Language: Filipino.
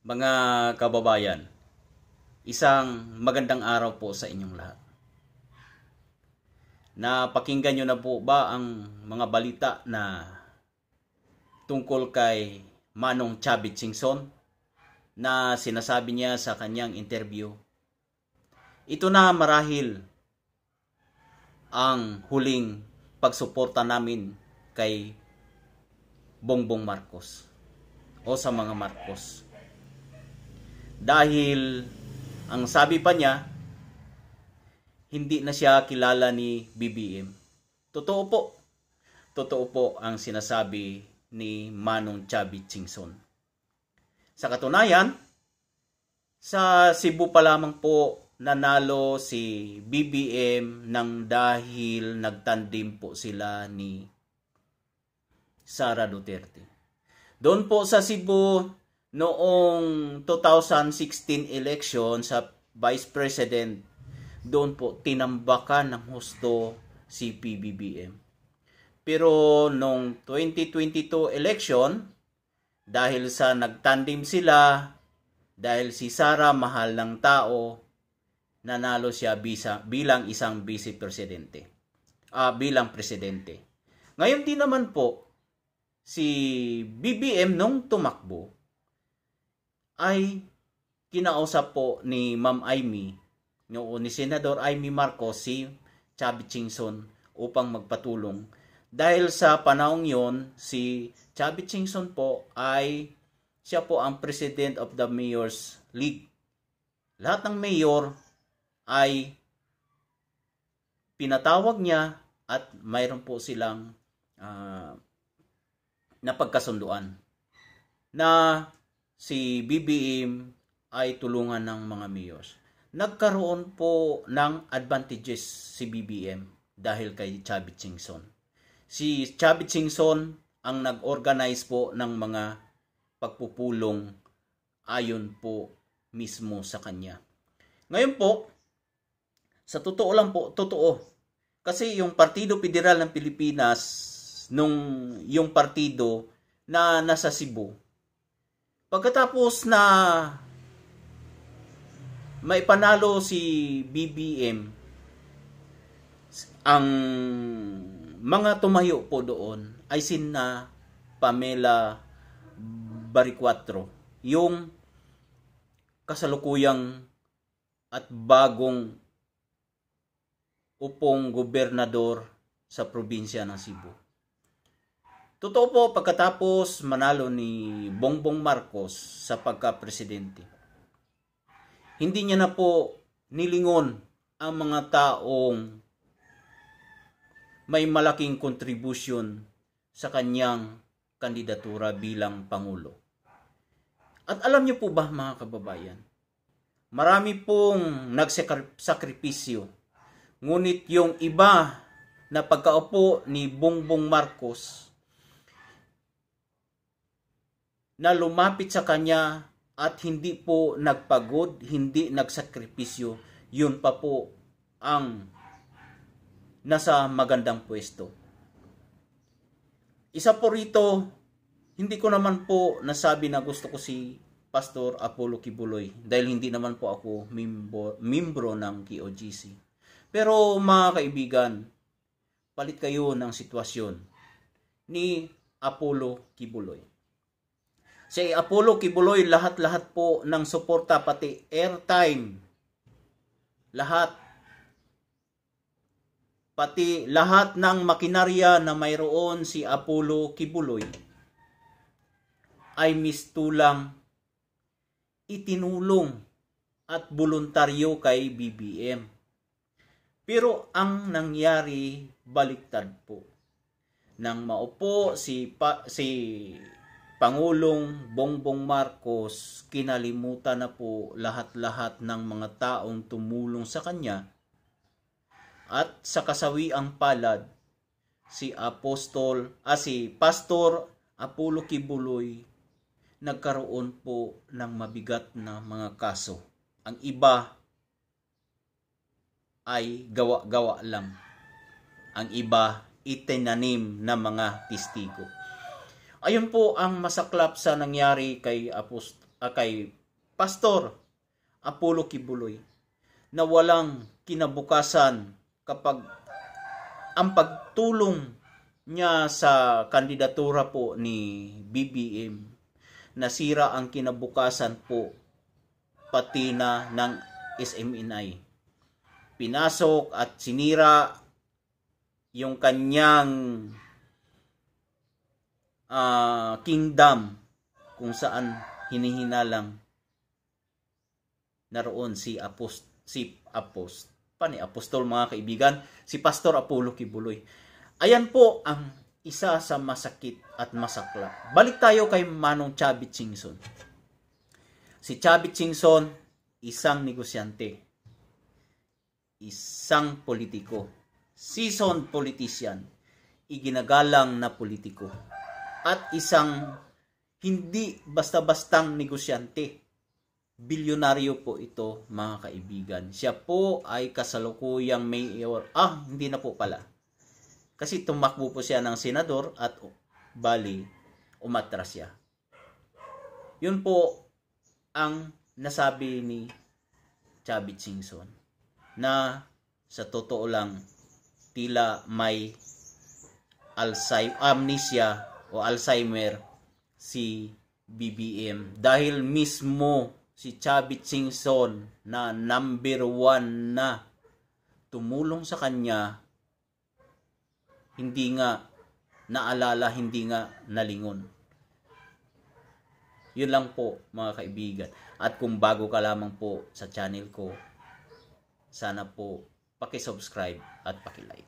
Mga kababayan, isang magandang araw po sa inyong lahat. Napakinggan nyo na po ba ang mga balita na tungkol kay Manong Chavit Singson na sinasabi niya sa kanyang interview? Ito na marahil ang huling pagsuporta namin kay Bongbong Marcos o sa mga Marcos. Dahil ang sabi pa niya, hindi na siya kilala ni BBM. Totoo po. Totoo po ang sinasabi ni Manong Chavit Singson. Sa katunayan, sa Cebu pa lamang po nanalo si BBM nang dahil nagtandim po sila ni Sara Duterte. Doon po sa Cebu, noong 2016 election sa Vice President, doon po tinambakan ng husto si PBBM. Pero noong 2022 election, dahil sa nagtandim sila, dahil si Sara mahal ng tao, nanalo siya bilang isang vice presidente. Bilang presidente. Ngayon din naman po, si BBM nung tumakbo, ay kinausap po ni Ma'am Amy, ni Senador Amy Marcos, si Chavit Singson upang magpatulong. Dahil sa panahong yon, si Chavit Singson po ay siya po ang President of the Mayors League. Lahat ng mayor ay pinatawag niya at mayroon po silang napagkasunduan na si BBM ay tulungan ng mga mayors. Nagkaroon po ng advantages si BBM dahil kay Chavit Singson. Si Chavit Singson ang nag-organize po ng mga pagpupulong ayon po mismo sa kanya. Ngayon po, sa totoo lang po, totoo. Kasi yung Partido Federal ng Pilipinas, yung partido na nasa Cebu, pagkatapos na may panalo si BBM, ang mga tumayo po doon ay sina Pamela Baricuatro, yung kasalukuyang at bagong upong gobernador sa probinsya ng Cebu. Totoo po, pagkatapos manalo ni Bongbong Marcos sa pagka-presidente, hindi niya na po nilingon ang mga taong may malaking contribution sa kanyang kandidatura bilang Pangulo. At alam niyo po ba mga kababayan, marami pong nagsakripisyo, ngunit yung iba na pagkaupo ni Bongbong Marcos na lumapit sa kanya at hindi po nagpagod, hindi nagsakripisyo, yun pa po ang nasa magandang pwesto. Isa po rito, hindi ko naman po nasabi na gusto ko si Pastor Apollo Kibuloy dahil hindi naman po ako membro ng KOGC. Pero mga kaibigan, palit kayo ng sitwasyon ni Apollo Kibuloy. Si Apollo Kibuloy, lahat-lahat po ng suporta, pati airtime, lahat, pati lahat ng makinarya na mayroon si Apollo Kibuloy ay mistulang itinulong at voluntaryo kay BBM. Pero ang nangyari, baliktad po. Nang maupo si Pangulong Bongbong Marcos, kinalimutan na po lahat-lahat ng mga taong tumulong sa kanya. At sa kasawiang palad, si Pastor Apollo Kibuloy nagkaroon po ng mabigat na mga kaso. Ang iba ay gawa-gawa lang. Ang iba itinanim na mga testigo. Ayun po ang masaklap sa nangyari kay kay Pastor Apollo Kibuloy na walang kinabukasan kapag ang pagtulong niya sa kandidatura po ni BBM nasira ang kinabukasan po pati na ng SMNI. Pinasok at sinira yung kanyang kingdom kung saan hinihinalang naroon si apostol mga kaibigan, si Pastor Apollo Kibuloy. Ayan po ang isa sa masakit at masakla. Balik tayo kay Manong Chavit Singson. Si Chavit Singson, isang negosyante, isang politiko, seasoned politician, iginagalang na politiko, at isang hindi basta-bastang negosyante. Bilyonaryo po ito mga kaibigan. Siya po ay kasalukuyang mayor. Hindi na po pala. Kasi tumakbo po siya ng senador at bali umatras siya. Yun po ang nasabi ni Chavit Singson na sa totoo lang tila may amnesia o Alzheimer si BBM dahil mismo si Chavit Singson na number 1 na tumulong sa kanya hindi nga naalala, hindi nga nalingon. Yun lang po mga kaibigan. At kung bago ka lamang po sa channel ko, sana po paki-subscribe at paki-like.